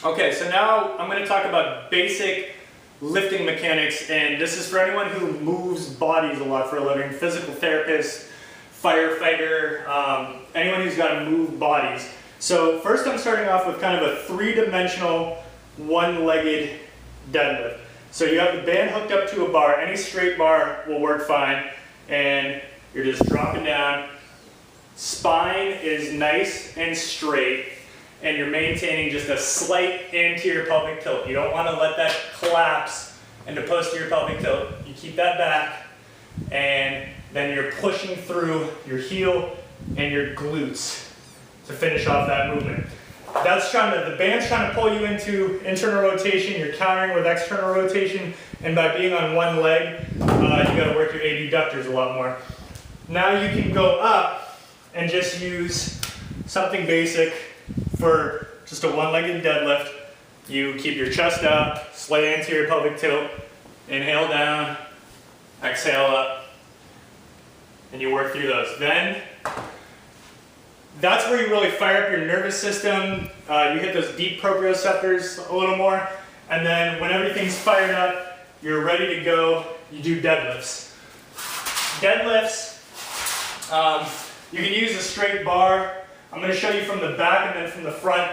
Okay, so now I'm going to talk about basic lifting mechanics, and this is for anyone who moves bodies a lot for a living, physical therapist, firefighter, anyone who's got to move bodies. So first I'm starting off with kind of a three-dimensional, one-legged deadlift. So you have the band hooked up to a bar, any straight bar will work fine, and you're just dropping down. Spine is nice and straight, and you're maintaining just a slight anterior pelvic tilt. You don't want to let that collapse into posterior pelvic tilt. You keep that back, and then you're pushing through your heel and your glutes to finish off that movement. The band's trying to pull you into internal rotation, you're countering with external rotation, and by being on one leg, you gotta work your abductors a lot more. Now you can go up and just use something basic for just a one-legged deadlift. You keep your chest up, slight anterior pelvic tilt, inhale down, exhale up, and you work through those. Then, that's where you really fire up your nervous system. You hit those deep proprioceptors a little more, and then when everything's fired up, you're ready to go, you do deadlifts. Deadlifts, you can use a straight bar. I'm going to show you from the back and then from the front.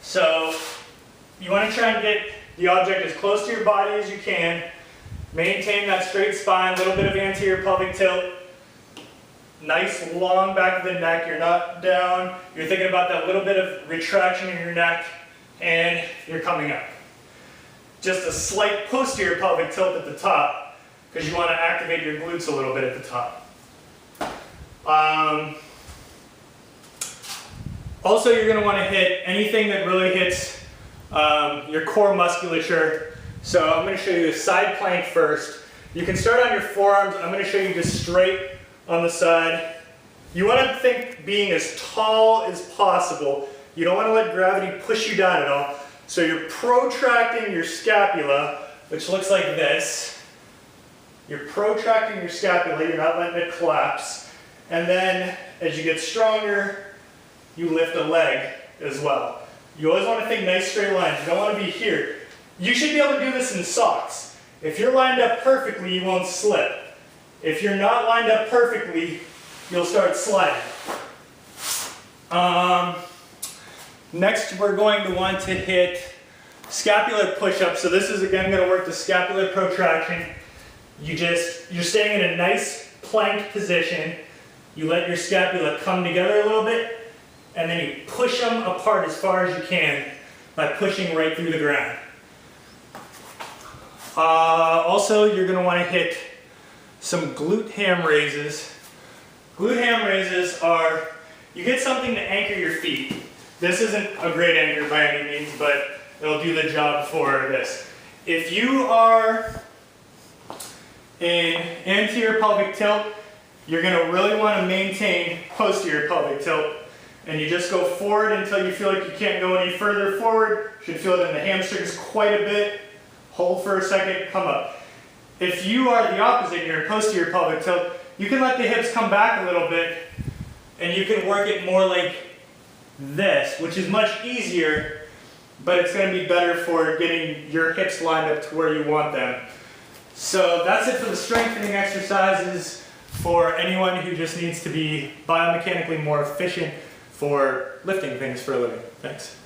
So you want to try and get the object as close to your body as you can. Maintain that straight spine, a little bit of anterior pelvic tilt. Nice long back of the neck, you're not down. You're thinking about that little bit of retraction in your neck, and you're coming up. Just a slight posterior pelvic tilt at the top, because you want to activate your glutes a little bit at the top. Also, you're going to want to hit anything that really hits your core musculature. So I'm going to show you a side plank first. You can start on your forearms. I'm going to show you just straight on the side. You want to think being as tall as possible. You don't want to let gravity push you down at all. So you're protracting your scapula, which looks like this. You're protracting your scapula, you're not letting it collapse. And then as you get stronger, you lift a leg as well. You always want to think nice straight lines. You don't want to be here. You should be able to do this in socks. If you're lined up perfectly, you won't slip. If you're not lined up perfectly, you'll start sliding. Next, we're going to want to hit scapular push-ups. So this is again going to work the scapular protraction. You're staying in a nice plank position. You let your scapula come together a little bit, and then you push them apart as far as you can by pushing right through the ground. Also, you're going to want to hit some glute ham raises. Glute ham raises are, you get something to anchor your feet. This isn't a great anchor by any means, but it'll do the job for this. If you are in anterior pelvic tilt, you're going to really want to maintain posterior pelvic tilt. And you just go forward until you feel like you can't go any further forward. You should feel it in the hamstrings quite a bit. Hold for a second, come up. If you are the opposite, you're in posterior pelvic tilt, you can let the hips come back a little bit, and you can work it more like this, which is much easier, but it's going to be better for getting your hips lined up to where you want them. So that's it for the strengthening exercises for anyone who just needs to be biomechanically more efficient for lifting things for a living. Thanks.